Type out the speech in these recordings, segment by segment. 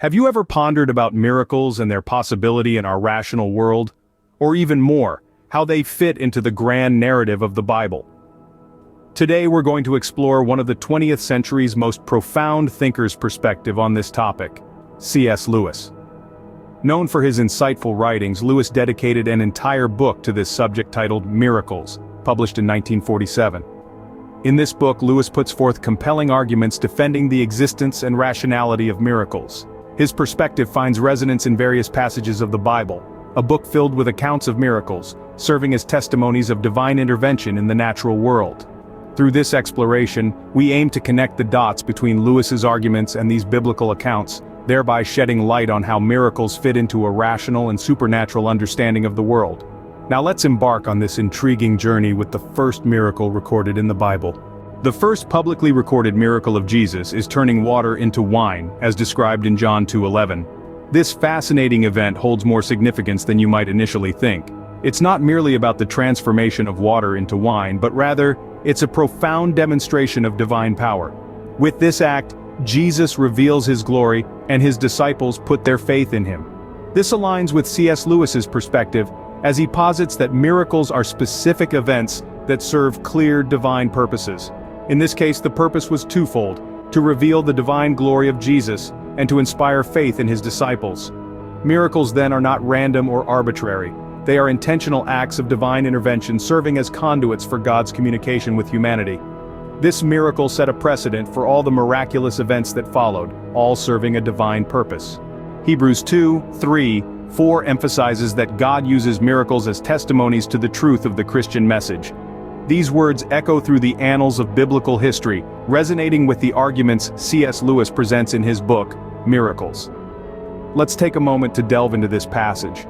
Have you ever pondered about miracles and their possibility in our rational world? Or even more, how they fit into the grand narrative of the Bible? Today we're going to explore one of the 20th century's most profound thinkers' perspective on this topic, C.S. Lewis. Known for his insightful writings, Lewis dedicated an entire book to this subject titled Miracles, published in 1947. In this book, Lewis puts forth compelling arguments defending the existence and rationality of miracles. His perspective finds resonance in various passages of the Bible, a book filled with accounts of miracles, serving as testimonies of divine intervention in the natural world. Through this exploration, we aim to connect the dots between Lewis's arguments and these biblical accounts, thereby shedding light on how miracles fit into a rational and supernatural understanding of the world. Now let's embark on this intriguing journey with the first miracle recorded in the Bible. The first publicly recorded miracle of Jesus is turning water into wine, as described in John 2:11. This fascinating event holds more significance than you might initially think. It's not merely about the transformation of water into wine, but rather, it's a profound demonstration of divine power. With this act, Jesus reveals his glory, and his disciples put their faith in him. This aligns with C.S. Lewis's perspective, as he posits that miracles are specific events that serve clear divine purposes. In this case, the purpose was twofold: to reveal the divine glory of Jesus, and to inspire faith in his disciples. Miracles then are not random or arbitrary. They are intentional acts of divine intervention serving as conduits for God's communication with humanity. This miracle set a precedent for all the miraculous events that followed, all serving a divine purpose. Hebrews 2:3-4 emphasizes that God uses miracles as testimonies to the truth of the Christian message. These words echo through the annals of biblical history, resonating with the arguments C.S. Lewis presents in his book, Miracles. Let's take a moment to delve into this passage.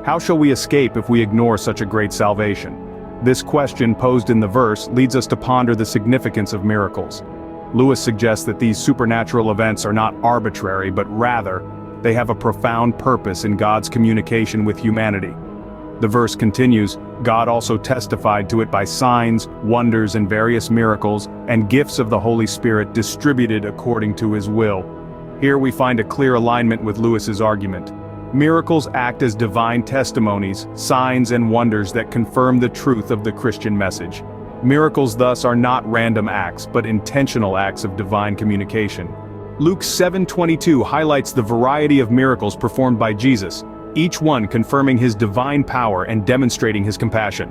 How shall we escape if we ignore such a great salvation? This question posed in the verse leads us to ponder the significance of miracles. Lewis suggests that these supernatural events are not arbitrary, but rather, they have a profound purpose in God's communication with humanity. The verse continues, God also testified to it by signs, wonders and various miracles, and gifts of the Holy Spirit distributed according to his will. Here we find a clear alignment with Lewis's argument. Miracles act as divine testimonies, signs and wonders that confirm the truth of the Christian message. Miracles thus are not random acts, but intentional acts of divine communication. Luke 7:22 highlights the variety of miracles performed by Jesus, each one confirming his divine power and demonstrating his compassion.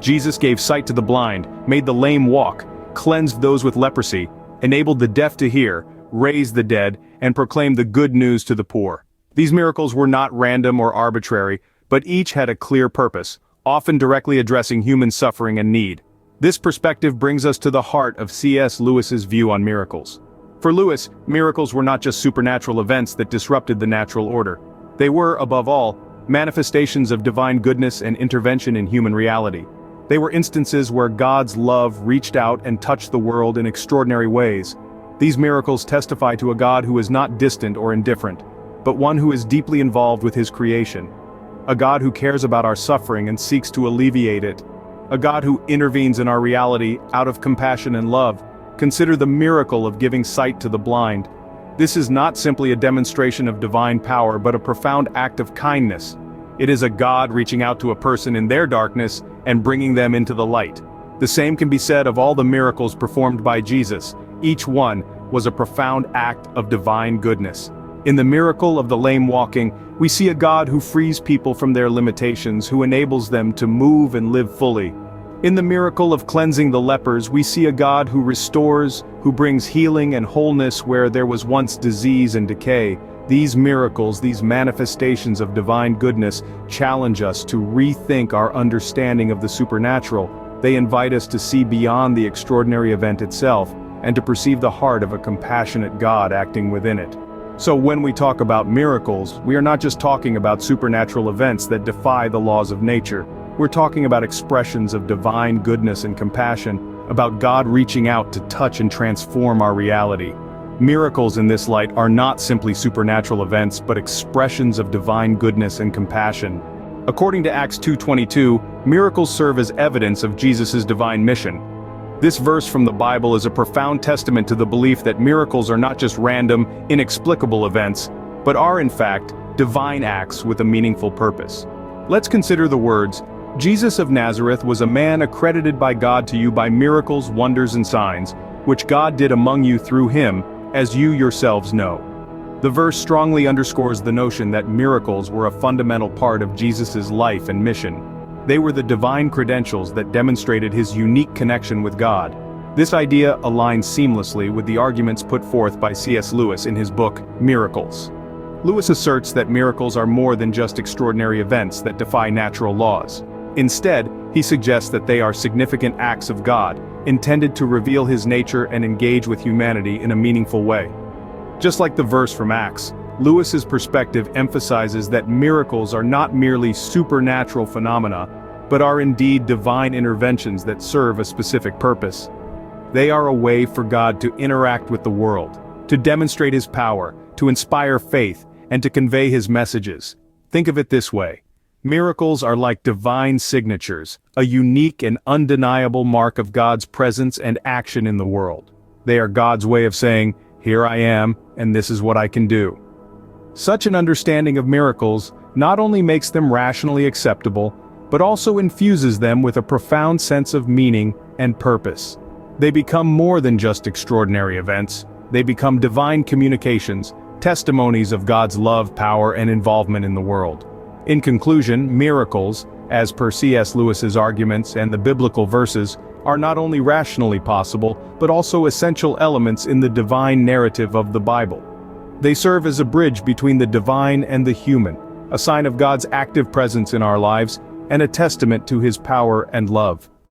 Jesus gave sight to the blind, made the lame walk, cleansed those with leprosy, enabled the deaf to hear, raised the dead, and proclaimed the good news to the poor. These miracles were not random or arbitrary, but each had a clear purpose, often directly addressing human suffering and need. This perspective brings us to the heart of C.S. Lewis's view on miracles. For Lewis, miracles were not just supernatural events that disrupted the natural order. They were, above all, manifestations of divine goodness and intervention in human reality. They were instances where God's love reached out and touched the world in extraordinary ways. These miracles testify to a God who is not distant or indifferent, but one who is deeply involved with his creation. A God who cares about our suffering and seeks to alleviate it. A God who intervenes in our reality out of compassion and love. Consider the miracle of giving sight to the blind. This is not simply a demonstration of divine power, but a profound act of kindness. It is a God reaching out to a person in their darkness and bringing them into the light. The same can be said of all the miracles performed by Jesus. Each one was a profound act of divine goodness. In the miracle of the lame walking, we see a God who frees people from their limitations, who enables them to move and live fully. In the miracle of cleansing the lepers, we see a God who restores, who brings healing and wholeness where there was once disease and decay. These miracles, these manifestations of divine goodness, challenge us to rethink our understanding of the supernatural. They invite us to see beyond the extraordinary event itself, and to perceive the heart of a compassionate God acting within it. So when we talk about miracles, we are not just talking about supernatural events that defy the laws of nature. We're talking about expressions of divine goodness and compassion, about God reaching out to touch and transform our reality. Miracles in this light are not simply supernatural events, but expressions of divine goodness and compassion. According to Acts 2:22, miracles serve as evidence of Jesus' divine mission. This verse from the Bible is a profound testament to the belief that miracles are not just random, inexplicable events, but are in fact divine acts with a meaningful purpose. Let's consider the words, "Jesus of Nazareth was a man accredited by God to you by miracles, wonders and signs, which God did among you through him, as you yourselves know." The verse strongly underscores the notion that miracles were a fundamental part of Jesus' life and mission. They were the divine credentials that demonstrated his unique connection with God. This idea aligns seamlessly with the arguments put forth by C.S. Lewis in his book, Miracles. Lewis asserts that miracles are more than just extraordinary events that defy natural laws. Instead, he suggests that they are significant acts of God, intended to reveal his nature and engage with humanity in a meaningful way. Just like the verse from Acts, Lewis's perspective emphasizes that miracles are not merely supernatural phenomena, but are indeed divine interventions that serve a specific purpose. They are a way for God to interact with the world, to demonstrate his power, to inspire faith, and to convey his messages. Think of it this way. Miracles are like divine signatures, a unique and undeniable mark of God's presence and action in the world. They are God's way of saying, "Here I am, and this is what I can do." Such an understanding of miracles not only makes them rationally acceptable, but also infuses them with a profound sense of meaning and purpose. They become more than just extraordinary events. They become divine communications, testimonies of God's love, power, and involvement in the world. In conclusion, miracles, as per C.S. Lewis's arguments and the biblical verses, are not only rationally possible, but also essential elements in the divine narrative of the Bible. They serve as a bridge between the divine and the human, a sign of God's active presence in our lives, and a testament to his power and love.